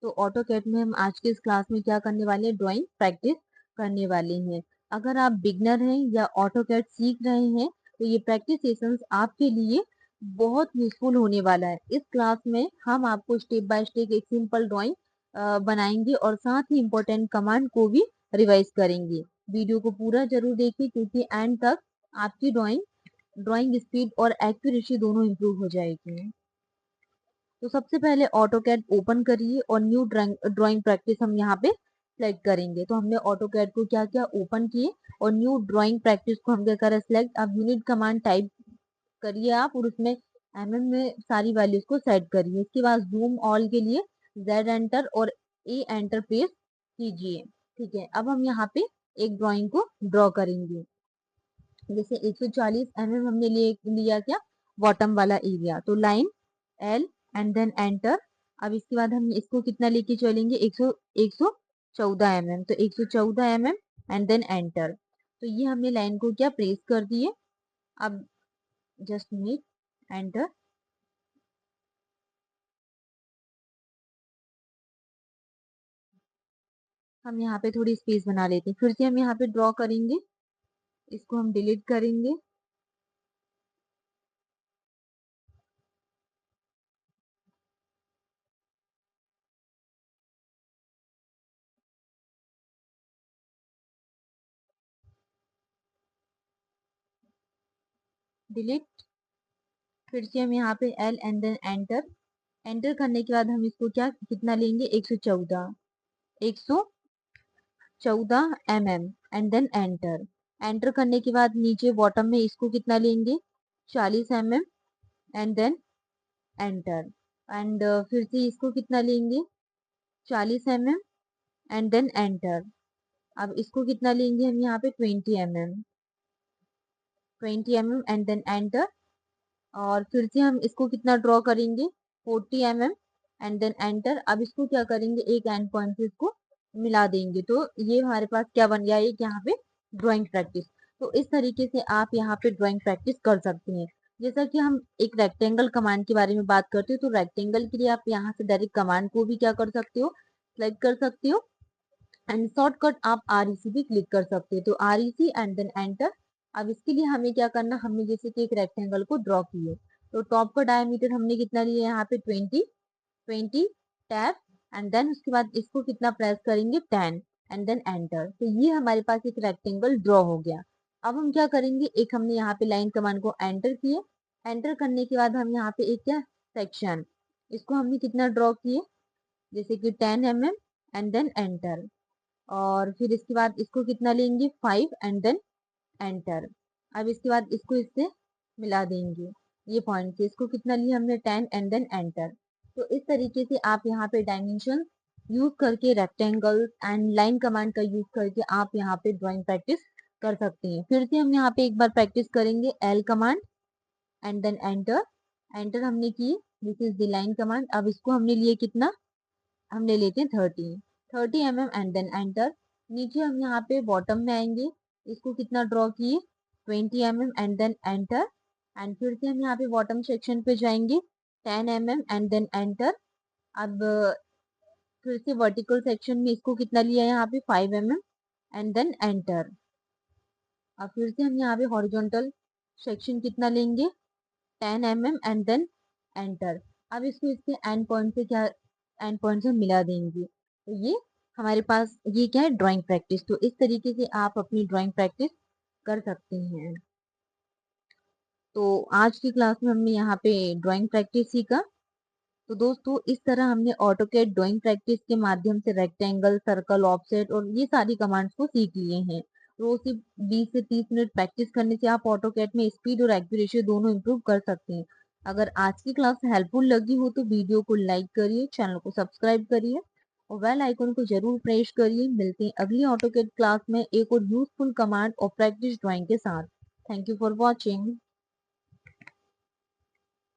तो ऑटोकैड में हम आज के इस क्लास में क्या करने वाले हैं, ड्राइंग प्रैक्टिस करने वाले हैं। अगर आप बिगनर हैं या ऑटोकैड सीख रहे हैं तो ये प्रैक्टिस सेशंस आपके लिए बहुत यूजफुल होने वाला है। इस क्लास में हम आपको स्टेप बाय स्टेप एक सिंपल ड्राइंग बनाएंगे और साथ ही इम्पोर्टेंट कमांड को भी रिवाइज करेंगे। वीडियो को पूरा जरूर देखिए क्योंकि एंड तक आपकी ड्राइंग स्पीड और एक्यूरेसी दोनों इम्प्रूव हो जाएगी। तो सबसे पहले ऑटोकैड ओपन करिए और न्यू ड्राइंग प्रैक्टिस हम यहाँ पे सिलेक्ट करेंगे। तो हमने ऑटोकैड को क्या क्या ओपन किए और न्यू ड्राइंग प्रैक्टिस को हम क्या करें सिलेक्ट। अब यूनिट कमांड टाइप करिए आप और उसमें में सारी वैल्यूज को सेट करिए। इसके बाद जूम ऑल के लिए Z एंटर और A एंटर प्रेस कीजिए। ठीक है, अब हम यहाँ पे एक ड्राइंग को ड्रॉ करेंगे। जैसे 140 हमने लिया क्या, बॉटम वाला एरिया। तो line L and then enter. अब इसके बाद हम इसको कितना लेके चलेंगे, 114 तो 114 एंड देन एंटर। तो ये हमने लाइन को क्या प्रेस कर दिए। अब जस्ट मिनट, एंटर। हम यहाँ पे थोड़ी स्पेस बना लेते हैं, फिर से हम यहाँ पे ड्रॉ करेंगे, इसको हम डिलीट करेंगे। डिलीट। फिर से हम यहाँ पे L and then enter. Enter करने के बाद हम इसको क्या कितना लेंगे, 114 एंड देन एंटर। एंटर करने के बाद नीचे बॉटम में इसको कितना लेंगे, 40 एंड देन एंटर। एंड फिर से इसको कितना लेंगे, 40 एंड देन एंटर। अब इसको कितना लेंगे हम यहाँ पे 20 एंड देन एंटर। और फिर से हम इसको कितना ड्रॉ करेंगे, 40 एंड देन एंटर। अब इसको क्या करेंगे, एक एंड पॉइंट से इसको मिला देंगे। तो ये हमारे पास क्या बन गया, एक यहाँ पे ड्राइंग प्रैक्टिस। तो इस तरीके से आप यहाँ पे ड्राइंग प्रैक्टिस कर सकते हैं। जैसा कि हम एक रेक्टेंगल कमांड के बारे में बात करते हो, तो रेक्टेंगल के लिए आप यहाँ से डायरेक्ट कमांड को भी क्या कर सकते हो, सिलेक्ट कर सकते हो। एंड शॉर्टकट आप REC भी क्लिक कर सकते हो। तो REC एंड देन एंटर। अब इसके लिए हमें क्या करना, हमने जैसे कि एक रेक्टेंगल को ड्रॉ किए तो टॉप का डायमीटर हमने कितना लिया यहाँ पे 20 टैप। एंड देन उसके बाद इसको कितना प्रेस करेंगे, 10 एंड देन एंटर। तो ये हमारे पास एक रेक्टेंगल ड्रॉ हो गया। अब हम क्या करेंगे, एक हमने यहाँ पे लाइन कमांड को एंटर किए। एंटर करने के बाद हम यहाँ पे एक क्या सेक्शन, इसको हमने कितना ड्रॉ किए, जैसे कि 10 एंड देन एंटर। और फिर इसके बाद इसको कितना लेंगे, 5 एंड देन एंटर। अब इसके बाद इसको इससे मिला देंगे, ये पॉइंट से इसको कितना लिया हमने, 10 एंड देन एंटर। तो इस तरीके से आप यहाँ पे डायमेंशन यूज करके रेक्टेंगल एंड लाइन कमांड का यूज करके आप यहाँ पे ड्राइंग प्रैक्टिस कर सकते हैं। फिर से हम यहाँ पे एक बार प्रैक्टिस करेंगे, L command and then enter. Enter हमने की, this is the line command. अब इसको हमने लिए कितना, हम ले लेते हैं 30 एंड देन एंटर। नीचे हम यहाँ पे बॉटम में आएंगे, इसको कितना ड्रॉ किए, 20 एंड देन एंटर। एंड फिर से हम यहाँ पे बॉटम सेक्शन पे जाएंगे, 10 एंड देन एंटर। अब फिर से वर्टिकल सेक्शन में इसको कितना लिया यहाँ पे, 5 एंड देन एंटर। अब फिर से हम यहाँ पे हॉरिजॉन्टल सेक्शन कितना लेंगे, 10 एंड देन एंटर। अब इसको इसके एंड पॉइंट से क्या, एंड पॉइंट से मिला देंगे। तो ये हमारे पास ये क्या है, ड्राइंग प्रैक्टिस। तो इस तरीके से आप अपनी ड्राइंग प्रैक्टिस कर सकते हैं। तो आज की क्लास में हमने यहाँ पे ड्राइंग प्रैक्टिस सीखा। तो दोस्तों इस तरह हमने ऑटोकैड ड्राइंग प्रैक्टिस के माध्यम से रेक्टेंगल, सर्कल, ऑफसेट और ये सारी कमांड्स को सीख लिए हैं। रोज सिर्फ 20 से 30 मिनट प्रैक्टिस करने से आप ऑटोकैड में स्पीड और एक्यूरेसी दोनों इंप्रूव कर सकते हैं। अगर आज की क्लास हेल्पफुल लगी हो तो वीडियो को लाइक करिए, चैनल को सब्सक्राइब करिए और बेल आइकन को जरूर प्रेस करिए। मिलते हैं अगली ऑटोकैड क्लास में एक और यूजफुल कमांड और प्रैक्टिस ड्राइंग के साथ। Thank you for watching.